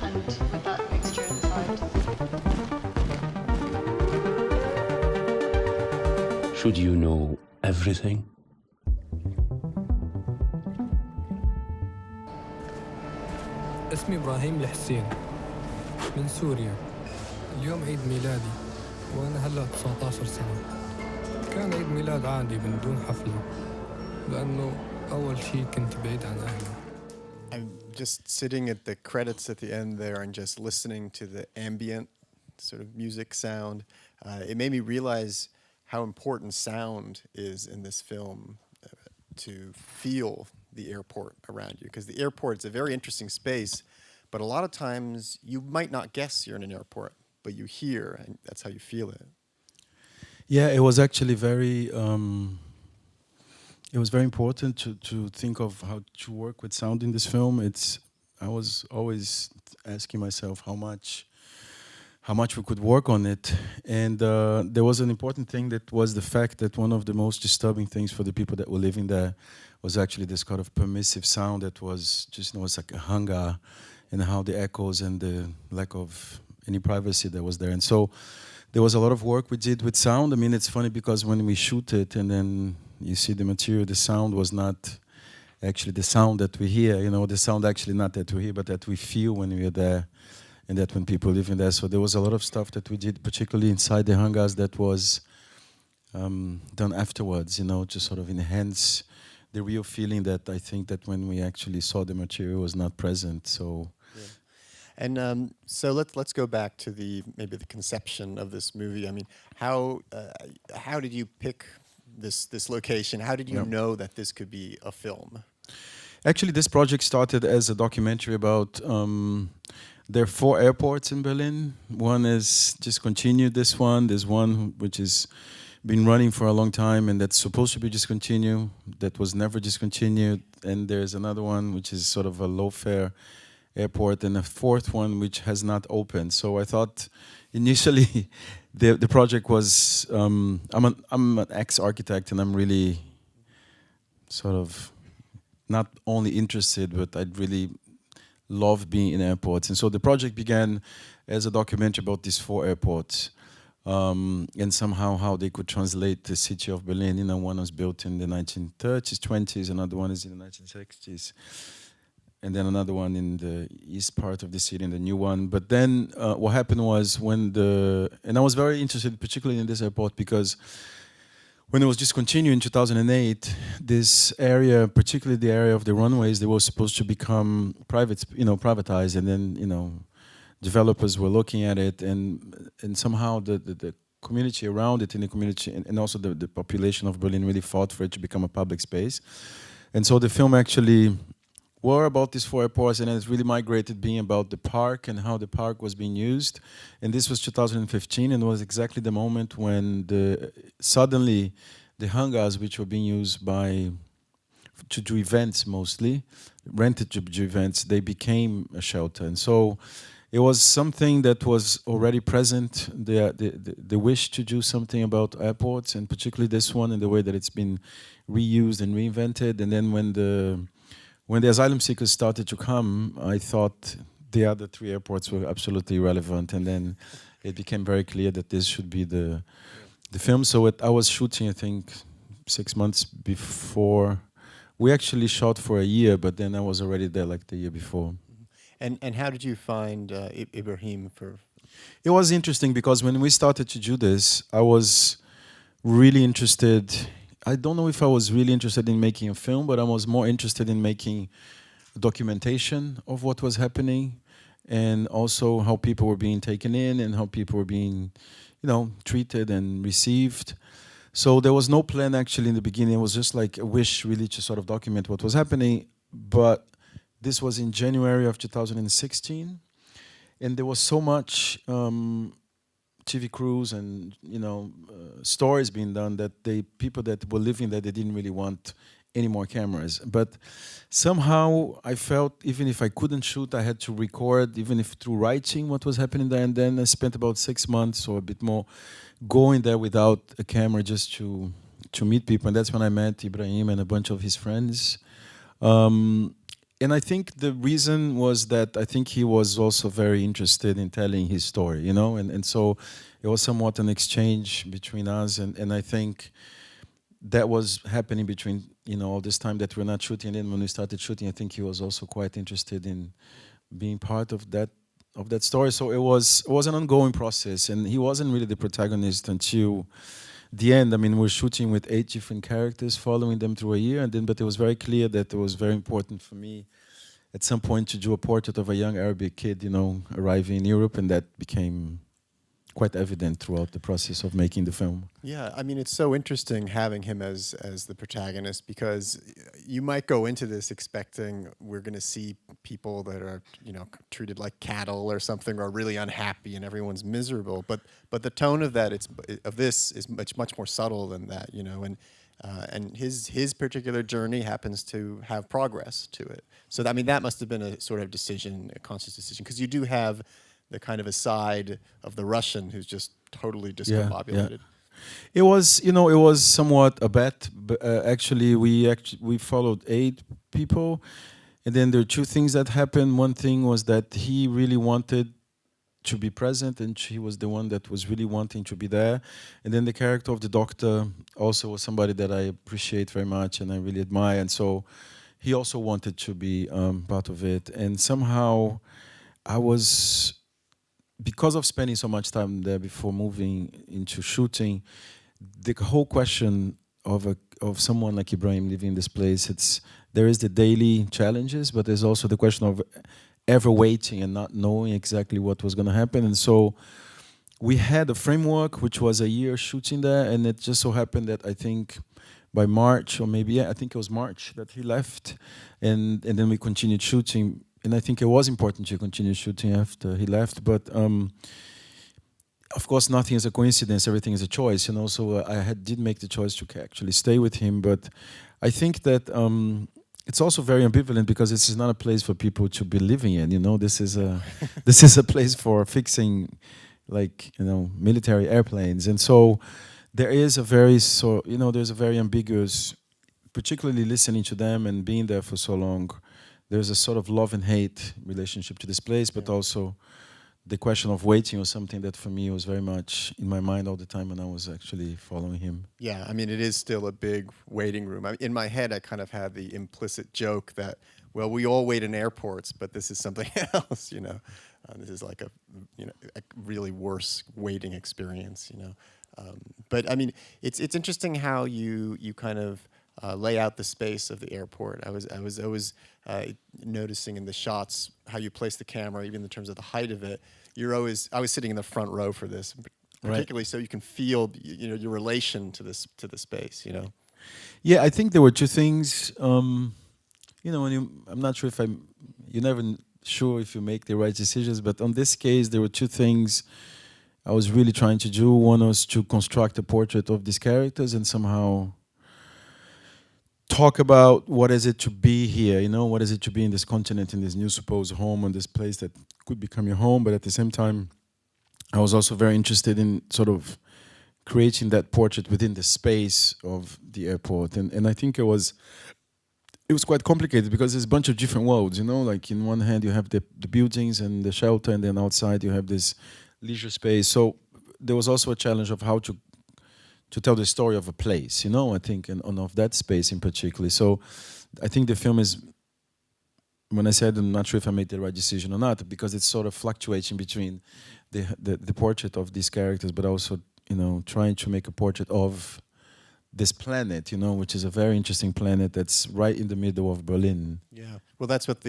And with that mixture inside. Should you know everything? اسمي إبراهيم الحسين من سوريا. اليوم عيد ميلادي وأنا هلأ 19 سنة. كان عيد ميلاد عادي من دون حفلة لأنه أول شي كنت بعيد عن أهلي. I'm just sitting at the credits at the end there and just listening to the ambient sort of music sound. It made me realize how important sound is in this film to feel the airport around you, because the airport is a very interesting space, but a lot of times you might not guess you're in an airport, but you hear, and that's how you feel it. Yeah, it was actually very important to think of how to work with sound in this film. I was always asking myself how much we could work on it, and there was an important thing that was the fact that one of the most disturbing things for the people that were living there was actually this kind of permissive sound that was just, it was like a hangar, and how the echoes and the lack of any privacy that was there. And so there was a lot of work we did with sound. I mean, it's funny because when we shoot it and then you see the material, the sound was not actually the sound that we hear, the sound actually not that we hear, but that we feel when we are there, and that when people live in there. So there was a lot of stuff that we did, particularly inside the hangars, that was done afterwards, to sort of enhance the real feeling that I think that when we actually saw the material was not present. So, yeah. And so let's go back to maybe the conception of this movie. I mean, how did you pick this location? How did you know that this could be a film? Actually, this project started as a documentary about. There are 4 airports in Berlin. One is discontinued, this one. There's one which is been running for a long time and that's supposed to be discontinued, that was never discontinued. And there's another one which is sort of a low-fare airport, and a 4th one which has not opened. So I thought initially the project was, I'm an ex-architect, and I'm really sort of not only interested, but I'd really love being in airports. And so the project began as a documentary about these 4 airports, and somehow how they could translate the city of Berlin. One was built in the 1930s, 20s, another one is in the 1960s, and then another one in the east part of the city, and the new one. But then what happened was and I was very interested particularly in this airport because when it was discontinued in 2008, this area, particularly the area of the runways, they were supposed to become privatized, and then developers were looking at it, and somehow the community around it, in the community, and also the population of Berlin really fought for it to become a public space. And so the film actually were about these 4 airports, and it's really migrated being about the park and how the park was being used. And this was 2015, and it was exactly the moment when suddenly the hangars, which were being used to do events mostly, rented to do events, they became a shelter. And so it was something that was already present, the wish to do something about airports, and particularly this one, in the way that it's been reused and reinvented. And then when the asylum seekers started to come, I thought the other 3 airports were absolutely irrelevant, and then it became very clear that this should be the film. So I was shooting, I think, 6 months before. We actually shot for a year, but then I was already there like the year before. And how did you find Ibrahim for? It was interesting because when we started to do this, I was really interested. I don't know if I was really interested in making a film, but I was more interested in making documentation of what was happening, and also how people were being taken in and how people were being, treated and received. So there was no plan actually in the beginning. It was just like a wish really to sort of document what was happening. But this was in January of 2016, and there was so much TV crews and stories being done that people that were living there, they didn't really want any more cameras. But somehow I felt even if I couldn't shoot, I had to record, even if through writing, what was happening there. And then I spent about 6 months or a bit more going there without a camera, just to to meet people, and that's when I met Ibrahim and a bunch of his friends. And I think the reason was that I think he was also very interested in telling his story, you know, and so it was somewhat an exchange between us, and I think that was happening between, you know, all this time that we're not shooting, and then when we started shooting, I think he was also quite interested in being part of that story. So it was an ongoing process, and he wasn't really the protagonist until the end. I mean, we're shooting with 8 different characters, following them through a year, and then but it was very clear that it was very important for me at some point to do a portrait of a young Arabic kid, you know, arriving in Europe, and that became quite evident throughout the process of making the film. Yeah, I mean, it's so interesting having him as the protagonist, because you might go into this expecting we're going to see people that are, you know, treated like cattle or something, or really unhappy and everyone's miserable. But the tone of that this is much more subtle than that, you know, and his particular journey happens to have progress to it. So I mean, that must have been a sort of decision, a conscious decision, because you do have the kind of a side of the Russian who's just totally discombobulated. It was, you know, it was somewhat a bet. But actually, we followed 8 people, and then there are 2 things that happened. One thing was that he really wanted to be present, and she was the one that was really wanting to be there. And then the character of the doctor also was somebody that I appreciate very much and I really admire, and so he also wanted to be part of it. And somehow I was, because of spending so much time there before moving into shooting, the whole question of someone like Ibrahim living in this place, there is the daily challenges, but there's also the question of ever waiting and not knowing exactly what was going to happen. And so we had a framework, which was a year shooting there, and it just so happened that I think by March, or maybe, I think it was March, that he left, and then we continued shooting. And I think it was important to continue shooting after he left, but of course nothing is a coincidence, everything is a choice, you know, so I did make the choice to actually stay with him. But I think that it's also very ambivalent, because this is not a place for people to be living in, you know, this is a place for fixing, like, you know, military airplanes. And so there is there's a very ambiguous, particularly listening to them and being there for so long, there's a sort of love and hate relationship to this place, but also the question of waiting was something that for me was very much in my mind all the time when I was actually following him. Yeah, I mean, it is still a big waiting room. In my head, I kind of had the implicit joke that, well, we all wait in airports, but this is something else, you know. This is like a really worse waiting experience, you know. But I mean, it's interesting how you kind of lay out the space of the airport. I was always noticing in the shots how you place the camera, even in terms of the height of it. I was sitting in the front row for this, particularly so you can feel, you know, your relation to the space, you know. Yeah, I think there were 2 things. You know, I'm not sure if you're never sure if you make the right decisions, but on this case, there were 2 things I was really trying to do. One was to construct a portrait of these characters and somehow talk about what is it to be here, you know, what is it to be in this continent, in this new supposed home, in this place that could become your home. But at the same time, I was also very interested in sort of creating that portrait within the space of the airport. And I think it was quite complicated, because there's a bunch of different worlds, you know, like in one hand you have the buildings and the shelter, and then outside you have this leisure space. So there was also a challenge of how to tell the story of a place, you know, I think, and of that space in particular. So I think the film is, when I said I'm not sure if I made the right decision or not, because it's sort of fluctuating between the portrait of these characters, but also, you know, trying to make a portrait of this planet, you know, which is a very interesting planet that's right in the middle of Berlin. Yeah, well, that's what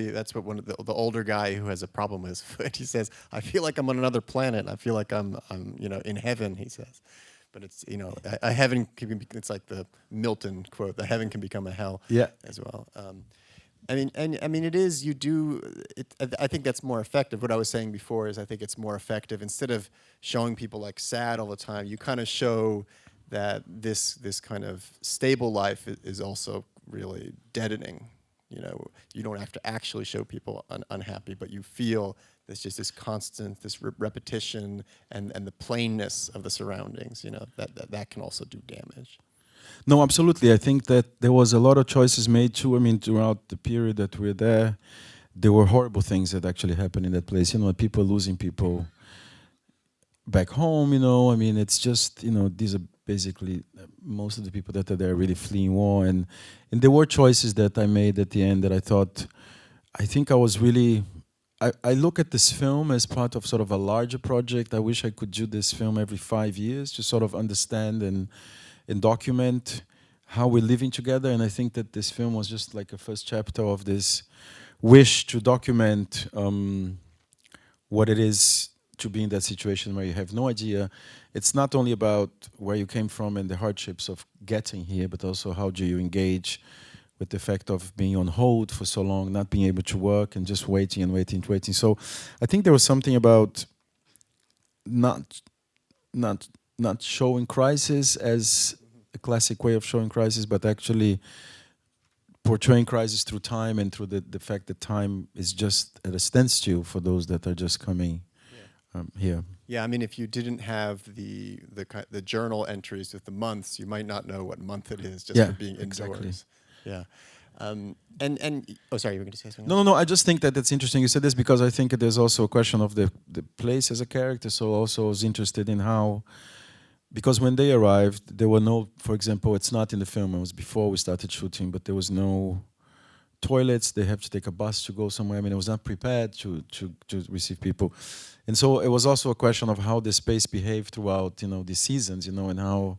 one of the older guy who has a problem with his foot. He says, "I feel like I'm on another planet. I feel like I'm you know, in heaven." He says. But it's, you know, a heaven can be, it's like the Milton quote, the heaven can become a hell, as well. I mean, it is, I think that's more effective. What I was saying before is I think it's more effective. Instead of showing people like sad all the time, you kind of show that this kind of stable life is also really deadening. You know, you don't have to actually show people unhappy, but you feel there's just this constant, this repetition and the plainness of the surroundings, you know, that can also do damage. No, absolutely. I think that there was a lot of choices made too. I mean, throughout the period that we're there were horrible things that actually happened in that place. You know, people losing people back home. You know, I mean, it's just, you know, these are basically most of the people that are there really fleeing war, and there were choices that I made at the end that I thought, I think I was really. I look at this film as part of sort of a larger project. I wish I could do this film every 5 years to sort of understand and document how we're living together. And I think that this film was just like a first chapter of this wish to document what it is to be in that situation where you have no idea. It's not only about where you came from and the hardships of getting here, but also how do you engage with the fact of being on hold for so long, not being able to work and just waiting and waiting and waiting. So I think there was something about not showing crisis as a classic way of showing crisis, but actually portraying crisis through time and through the fact that time is just at a standstill for those that are just coming here. Yeah, I mean, if you didn't have the journal entries with the months, you might not know what month it is just for being indoors. Exactly. Yeah. And oh, sorry, you were going to say something No, I just think that it's interesting you said this because I think there's also a question of the place as a character. So also I was interested in how, because when they arrived, there were no, for example, it's not in the film, it was before we started shooting, but there was no toilets. They have to take a bus to go somewhere. I mean, it was not prepared to receive people. And so it was also a question of how the space behaved throughout, you know, the seasons, you know, and how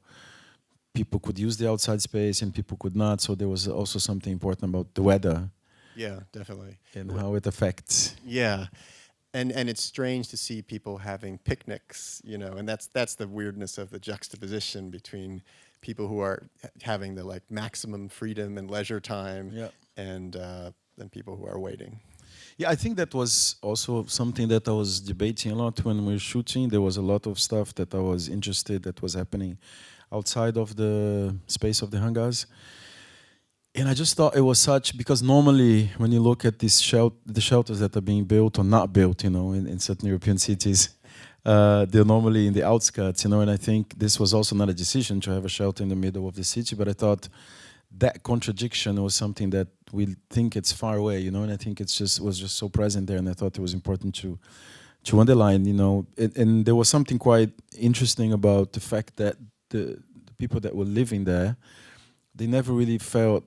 people could use the outside space and people could not. So there was also something important about the weather. Yeah, definitely. And how it affects. Yeah. And it's strange to see people having picnics, you know, and that's the weirdness of the juxtaposition between people who are having the like maximum freedom and leisure time and people who are waiting. Yeah, I think that was also something that I was debating a lot when we were shooting. There was a lot of stuff that I was interested that was happening outside of the space of the hangars. And I just thought it was such, because normally when you look at these the shelters that are being built or not built, you know, in certain European cities, they're normally in the outskirts, you know, and I think this was also not a decision to have a shelter in the middle of the city, but I thought that contradiction was something that we think it's far away, you know, and I think was just so present there, and I thought it was important to underline, you know, and there was something quite interesting about the fact that the people that were living there, they never really felt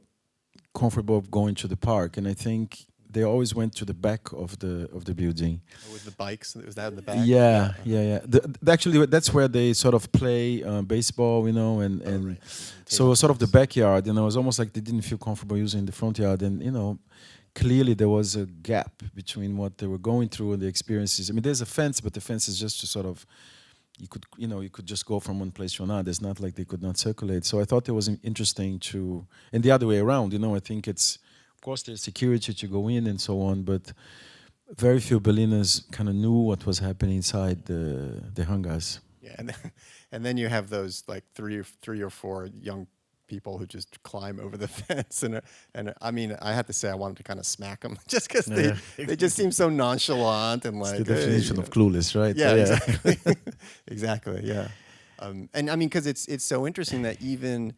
comfortable of going to the park, and I think they always went to the back of the building. With the bikes, was that in the back? Yeah. Actually, that's where they sort of play baseball, you know, and so sort of the backyard, you know, it was almost like they didn't feel comfortable using the front yard, and you know, clearly there was a gap between what they were going through and the experiences. I mean, there's a fence, but the fence is just to sort of, you could just go from one place to another. It's not like they could not circulate. So I thought it was interesting to, and the other way around, you know, I think it's, of course there's security to go in and so on, but very few Berliners kind of knew what was happening inside the hangars. Yeah, and then you have those like three or four young people who just climb over the fence, and I mean, I have to say I wanted to kind of smack them just because they just seem so nonchalant and like it's the definition of clueless, right? Yeah, exactly, exactly, yeah. And I mean, because it's so interesting that even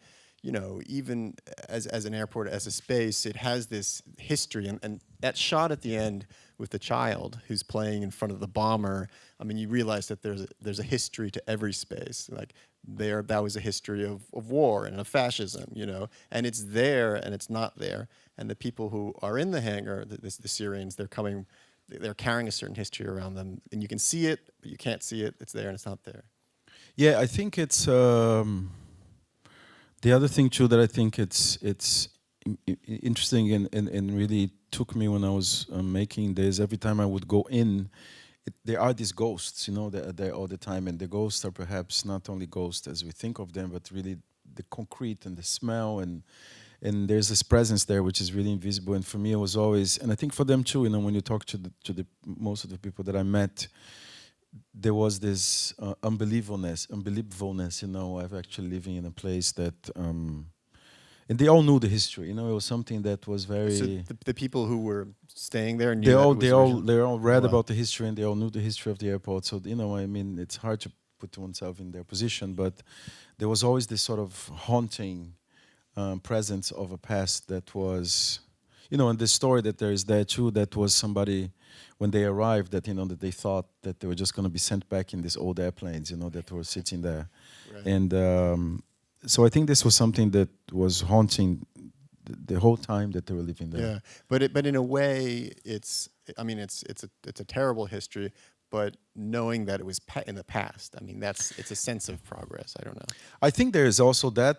as an airport, as a space, it has this history, and that shot at the end with the child who's playing in front of the bomber. I mean, you realize that there's a history to every space. Like that was a history of war and of fascism, you know, and it's there and it's not there. And the people who are in the hangar, the Syrians, they're carrying a certain history around them, and you can see it, but you can't see it. It's there and it's not there. Yeah, I think it's the other thing too that I think it's interesting and really took me when I was making this. Every time I would go in, there are these ghosts, you know, that are there all the time, and the ghosts are perhaps not only ghosts as we think of them, but really the concrete and the smell, and there's this presence there which is really invisible. And for me, it was always, and I think for them too, you know, when you talk to the most of the people that I met, there was this unbelievableness, you know, of actually living in a place that, and they all knew the history, you know, it was something that was very. So the people who were staying there knew they all read about the history, and they all knew the history of the airport. So you know, I mean, it's hard to put oneself in their position, but there was always this sort of haunting presence of a past that was, and the story that there is there too, that was somebody, when they arrived, that, that they thought that they were just going to be sent back in these old airplanes, that were sitting there. Right. And so I think this was something that was haunting the whole time that they were living there. Yeah, but in a way, it's a terrible history. But knowing that it was in the past, it's a sense of progress. I don't know. I think there is also that.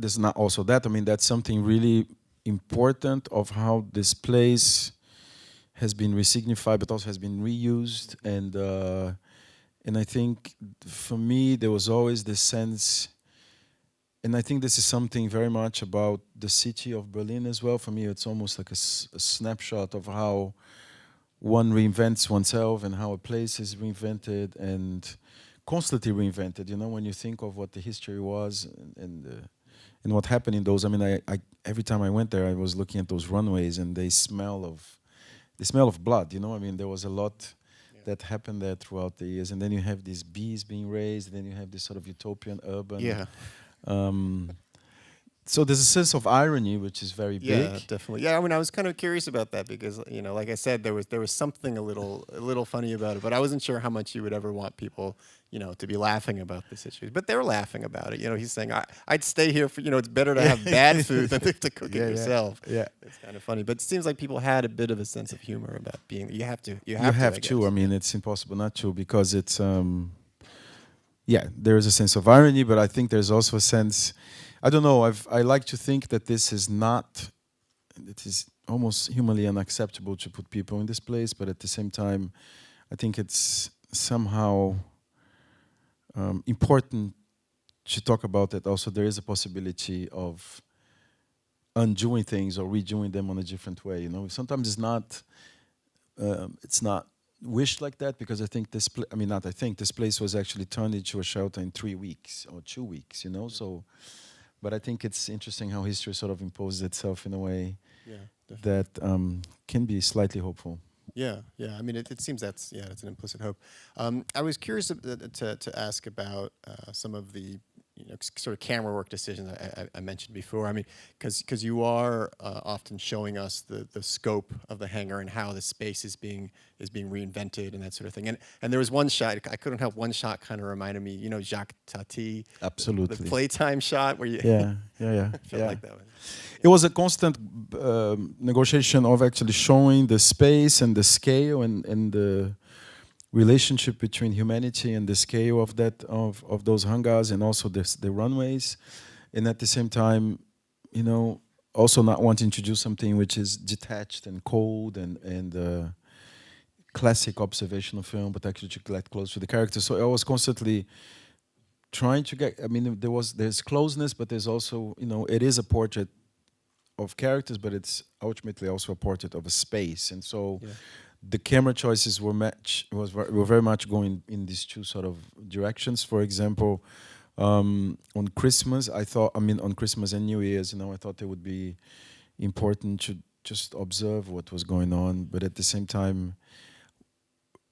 There's not also that. That's something really important of how this place has been resignified, but also has been reused. And I think for me there was always this sense. And I think this is something very much about the city of Berlin as well. For me, it's almost like a snapshot of how one reinvents oneself and how a place is reinvented and constantly reinvented. When you think of what the history was and what happened in those. I every time I went there, I was looking at those runways and they smell of blood. There was a lot that happened there throughout the years. And then you have these bees being raised, and then you have this sort of utopian urban. Yeah. So there's a sense of irony which is very big. Yeah, definitely. Yeah, I was kind of curious about that because like I said, there was something a little funny about it, but I wasn't sure how much you would ever want people to be laughing about this issue. But they were laughing about it. He's saying I'd stay here for it's better to have bad food than to cook it yourself. Yeah, it's kind of funny, but it seems like people had a bit of a sense of humor about being. You have to. It's impossible not to, because it's there is a sense of irony, but I think there's also a sense. I don't know. I like to think that this is not. It is almost humanly unacceptable to put people in this place, but at the same time, I think it's somehow important to talk about that. Also, there is a possibility of undoing things or redoing them on a different way. Sometimes it's not wished like that, because I think this. This place was actually turned into a shelter in 3 weeks or 2 weeks. So. But I think it's interesting how history sort of imposes itself in a way that can be slightly hopeful. Yeah. It seems that's an implicit hope. I was curious to ask about some of the sort of camera work decisions I mentioned before. Because you are often showing us the scope of the hangar and how the space is being reinvented and that sort of thing. And there was one shot, I couldn't help, one shot kind of reminded me, Jacques Tati. Absolutely. The playtime shot where you. Yeah. felt like that one. It was a constant negotiation of actually showing the space and the scale and the relationship between humanity and the scale of that of those hangars, and also the runways, and at the same time, also not wanting to do something which is detached and cold and classic observational film, but actually to get close to the character. So I was constantly trying to get. There's closeness, but there's also it is a portrait of characters, but it's ultimately also a portrait of a space, and so. Yeah. The camera choices were very much going in these two sort of directions. For example, on Christmas, on Christmas and New Year's, I thought it would be important to just observe what was going on, but at the same time,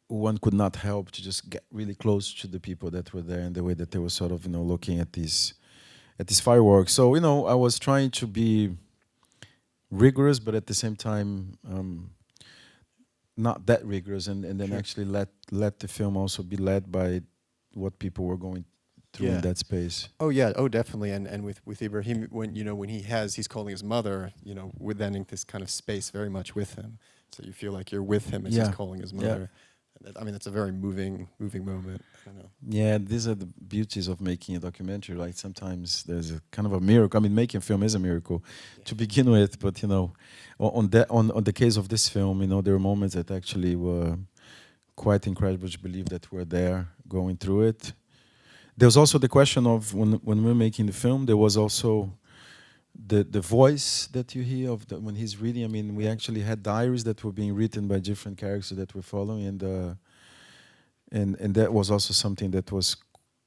one could not help to just get really close to the people that were there and the way that they were sort of, looking at these fireworks. So, I was trying to be rigorous, but at the same time, not that rigorous, and then actually let the film also be led by what people were going through in that space. Oh yeah, definitely. And with Ibrahim, when he's calling his mother, we're then in this kind of space very much with him. So you feel like you're with him as he's calling his mother. That's a very moving moment. I don't know. Yeah, these are the beauties of making a documentary. Like sometimes there's a kind of a miracle. Making a film is a miracle to begin with, but on the case of this film, there were moments that actually were quite incredible to believe that we're there going through it. There was also the question of when we were making the film, there was also the voice that you hear when he's reading. We actually had diaries that were being written by different characters that we're following, and that was also something that was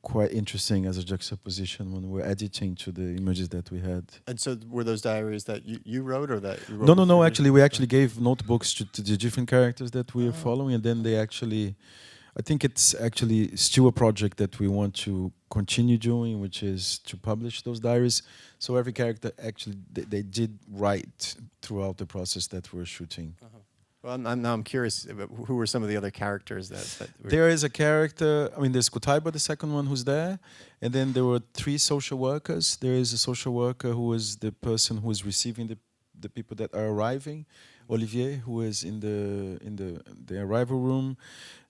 quite interesting as a juxtaposition when we're editing to the images that we had. And so were those diaries that you wrote, or that you wrote? No. Actually, we actually gave notebooks to the different characters that we are following, and then they actually I think it's actually still a project that we want to continue doing, which is to publish those diaries. So every character actually they did write throughout the process that we're shooting. Well, I'm curious about who were some of the other characters that were There is a character, I mean, there's Kutaiba, the second one who's there, and then there were 3 social workers. There is a social worker who is the person who is receiving the people that are arriving, Olivier, who is in the arrival room.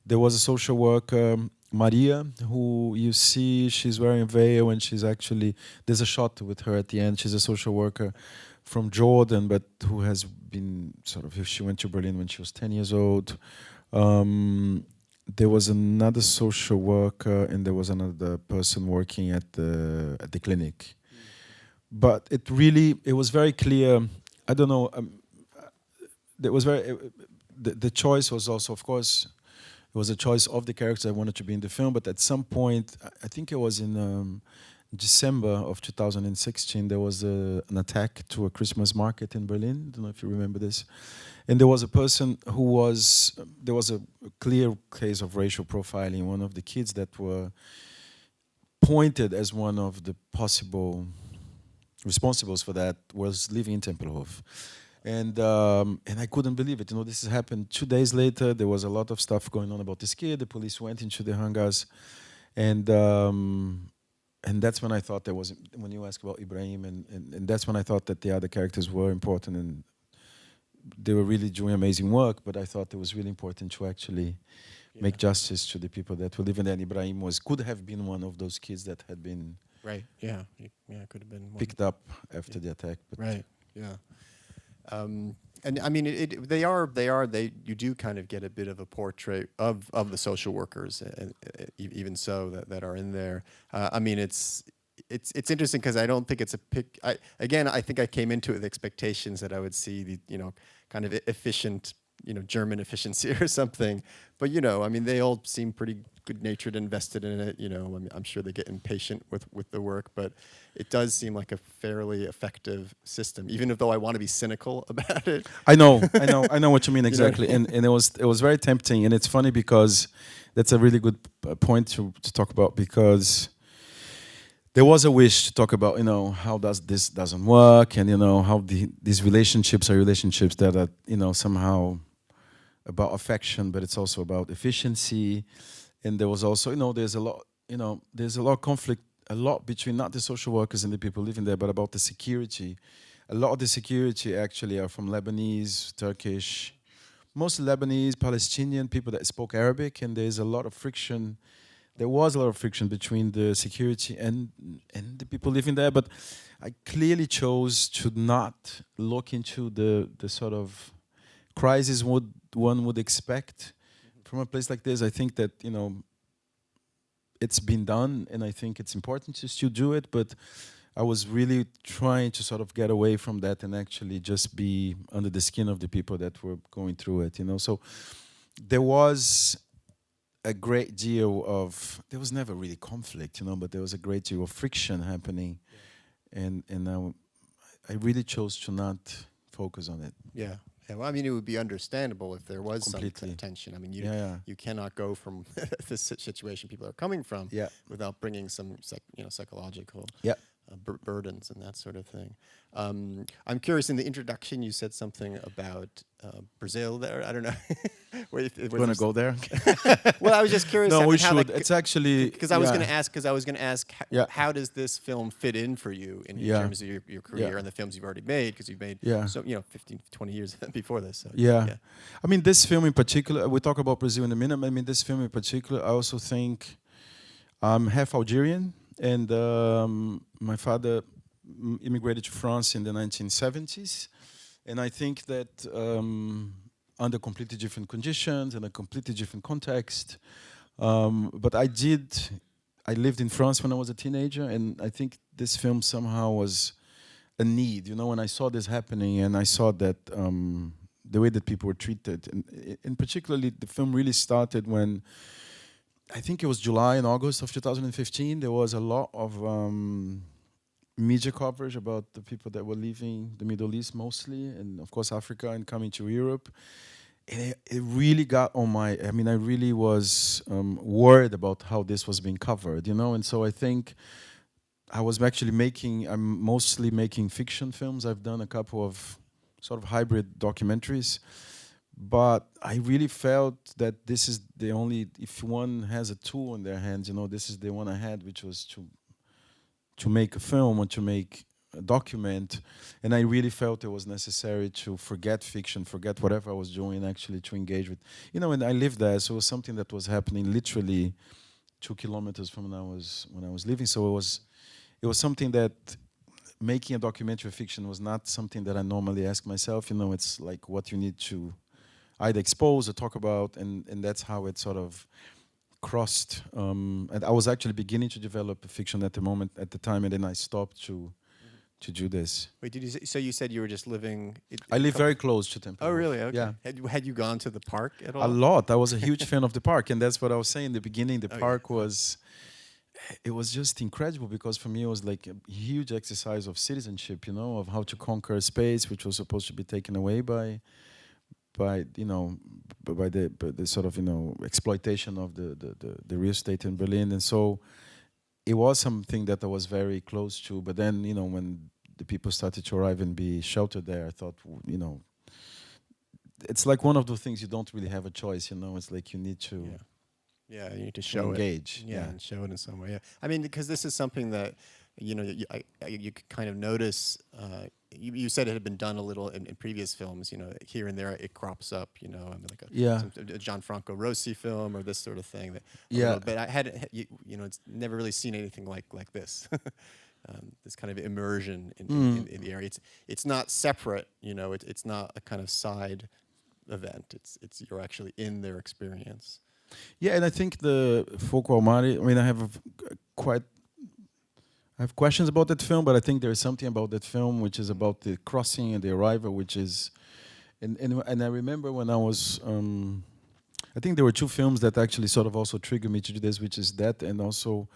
There was a social worker, Maria, who you see, she's wearing a veil, and she's actually, there's a shot with her at the end. She's a social worker from Jordan, but who has been sort of, she went to Berlin when she was 10 years old. There was another social worker, and there was another person working at the clinic. But it was very clear. I don't know. There was the choice was also, of course, it was a choice of the characters I wanted to be in the film. But at some point, I think it was in December of 2016, there was an attack to a Christmas market in Berlin. I don't know if you remember this. And there was a person there was a clear case of racial profiling. One of the kids that were pointed as one of the possible responsibles for that was living in Tempelhof. And I couldn't believe it. This has happened 2 days later. There was a lot of stuff going on about this kid. The police went into the hangars. And that's when I thought when you ask about Ibrahim, and that's when I thought that the other characters were important, and they were really doing amazing work, but I thought it was really important to actually make justice to the people that were living there. And Ibrahim could have been one of those kids that had been right. Yeah, could have been picked up after the attack. But right. Yeah. And I mean, you do kind of get a bit of a portrait of the social workers, even so that are in there. I mean, it's interesting because I don't think it's a pick. I think I came into it with expectations that I would see the kind of efficient German efficiency or something. But I mean, they all seem pretty good-natured, invested in it. I'm sure they get impatient with the work, but it does seem like a fairly effective system, even though I want to be cynical about it. I know what you mean exactly. And it was very tempting, and it's funny because that's a really good point to talk about, because there was a wish to talk about how this doesn't work, and how these relationships are relationships that are somehow about affection, but it's also about efficiency. And there was also there's a lot of conflict, a lot between not the social workers and the people living there, but about the security. A lot of the security actually are from Lebanese, Turkish, mostly Lebanese, Palestinian people that spoke Arabic, and there's a lot of friction. There was a lot of friction between the security and the people living there, but I clearly chose to not look into the sort of crisis one would expect from a place like this. I think that it's been done, and I think it's important to still do it, but I was really trying to sort of get away from that and actually just be under the skin of the people that were going through it. So there was a great deal of, there was never really conflict, but there was a great deal of friction happening, and I really chose to not focus on it. Yeah. Well, I mean, it would be understandable if there was Completely. some tension. I mean, you cannot go from this situation people are coming from without bringing some psychological burdens and that sort of thing. I'm curious, in the introduction you said something about Brazil there. I don't know. You want to go there? Well, I was just curious. No, I mean, we should. It's actually... Because I was going to ask, how does this film fit in for you in terms of your career and the films you've already made? Because you've made 15, 20 years before this. So, I mean, this film in particular, we'll talk about Brazil in a minute. I mean, this film in particular, I also think I'm half Algerian, and my father immigrated to France in the 1970s. And I think that under completely different conditions and a completely different context. But I lived in France when I was a teenager, and I think this film somehow was a need. When I saw this happening, and I saw that the way that people were treated, and particularly the film really started when, I think it was July and August of 2015, there was a lot of media coverage about the people that were leaving the Middle East mostly, and of course Africa, and coming to Europe. And it really got on my, I mean, I really was worried about how this was being covered, you know? And so I think I was actually I'm mostly making fiction films. I've done a couple of sort of hybrid documentaries. But I really felt that this is the only, if one has a tool in their hands, you know, this is the one I had, which was to make a film or to make a document. And I really felt it was necessary to forget fiction, forget whatever I was doing, actually to engage with, you know, and I lived there, so it was something that was happening literally 2 kilometers from when I was living. So it was something that making a documentary fiction was not something that I normally ask myself. You know, it's like what you need to either expose or talk about, and that's how it sort of crossed. And I was actually beginning to develop a fiction at the time, and then I stopped to do this. Wait, did you so you said you were just living? I live very close to Tempelhof. Oh, really? Okay. Yeah. Had you gone to the park at all? A lot. I was a huge fan of the park, and that's what I was saying in the beginning. The park was, it was just incredible, because for me it was like a huge exercise of citizenship, you know, of how to conquer a space which was supposed to be taken away by you know, by the sort of, you know, exploitation of the real estate in Berlin. And so it was something that I was very close to. But then, you know, when the people started to arrive and be sheltered there, I thought, you know, it's like one of those things you don't really have a choice, you know. It's like you need to you need to show engage. it. And show it in some way. Yeah, I mean, because this is something that, you know, you could kind of notice. You said it had been done a little in previous films. You know, here and there it crops up. You know, I mean, like a Gianfranco Rossi film or this sort of thing. But I hadn't. You know, it's never really seen anything like this. This kind of immersion in the area. It's not separate. You know, it's not a kind of side event. It's you're actually in their experience. Yeah, and I think the Foco al Mare, I mean, I have questions about that film, but I think there is something about that film which is about the crossing and the arrival, which is, and I remember when I was, I think there were 2 films that actually sort of also triggered me to do this, which is that and also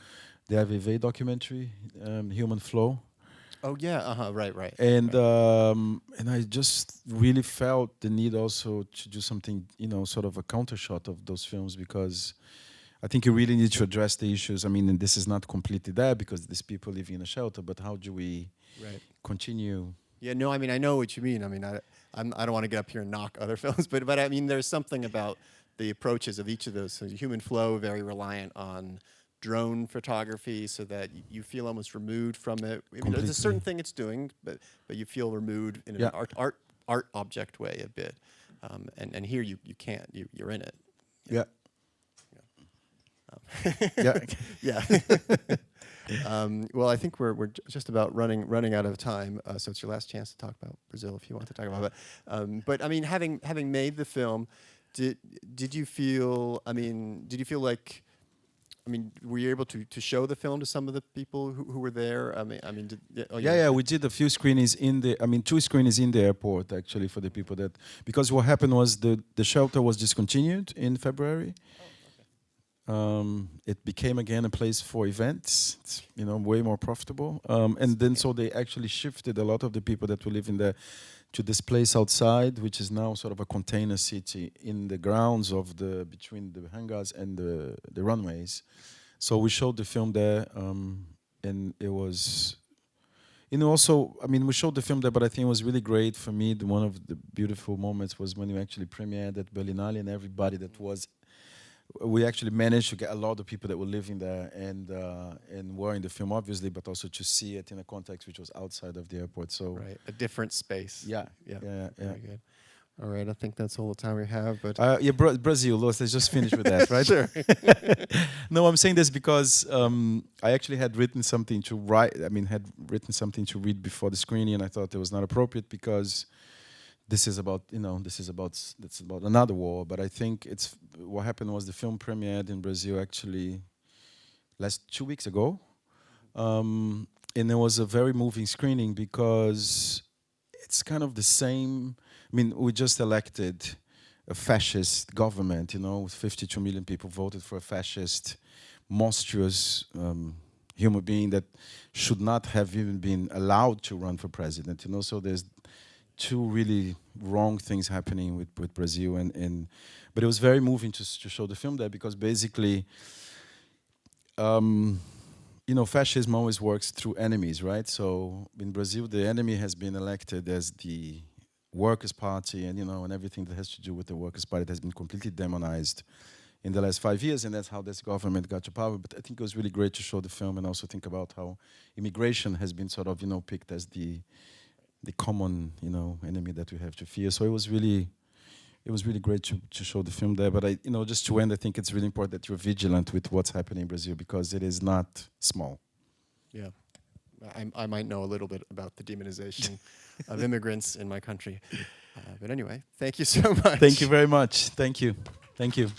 the IDFA documentary, Human Flow. Oh yeah, right. And I just really felt the need also to do something, you know, sort of a counter shot of those films, because I think you really need to address the issues. I mean, and this is not completely there because there's people living in a shelter, but how do we continue? Yeah, no, I mean, I know what you mean. I mean, I don't want to get up here and knock other films, but I mean, there's something about the approaches of each of those. So Human Flow, very reliant on drone photography, so that you feel almost removed from it. I mean, there's a certain thing it's doing, but you feel removed in an art object way a bit. And here you can't. You're in it. Yeah. Well, I think we're just about running out of time, so it's your last chance to talk about Brazil if you want to talk about it. But I mean, having made the film, did you feel? I mean, did you feel like? I mean, were you able to show the film to some of the people who were there? I mean, we did a few screenings in the. I mean, 2 screenings in the airport actually for the people that, because what happened was the shelter was discontinued in February. It became again a place for events. It's, you know, way more profitable. And then so they actually shifted a lot of the people that were living there to this place outside, which is now sort of a container city in the grounds of between the hangars and the runways. So we showed the film there, and it was, you know, also, I mean, we showed the film there, but I think it was really great for me. One of the beautiful moments was when we actually premiered at Berlinale, and everybody that was, we actually managed to get a lot of people that were living there and were in the film, obviously, but also to see it in a context which was outside of the airport. So a different space. Yeah. Very good. All right, I think that's all the time we have. But Brazil. Let's just finish with that, right? Sure. No, I'm saying this because I actually had written something to write. I mean, had written something to read before the screening, and I thought it was not appropriate because this is about, you know, that's about another war. But I think what happened was the film premiered in Brazil actually 2 weeks ago, and it was a very moving screening because it's kind of the same. I mean, we just elected a fascist government, you know, with 52 million people voted for a fascist, monstrous human being that should not have even been allowed to run for president, you know. So there's two really wrong things happening with Brazil, but it was very moving to show the film there, because basically, fascism always works through enemies, right? So in Brazil, the enemy has been elected as the Workers' Party, and everything that has to do with the Workers' Party has been completely demonized in the last 5 years, and that's how this government got to power. But I think it was really great to show the film and also think about how immigration has been sort of, picked as the common, enemy that we have to fear. So it was really great to show the film there. But just to end, I think it's really important that you're vigilant with what's happening in Brazil, because it is not small. Yeah, I might know a little bit about the demonization of immigrants in my country. But anyway, thank you so much. Thank you very much. Thank you. Thank you.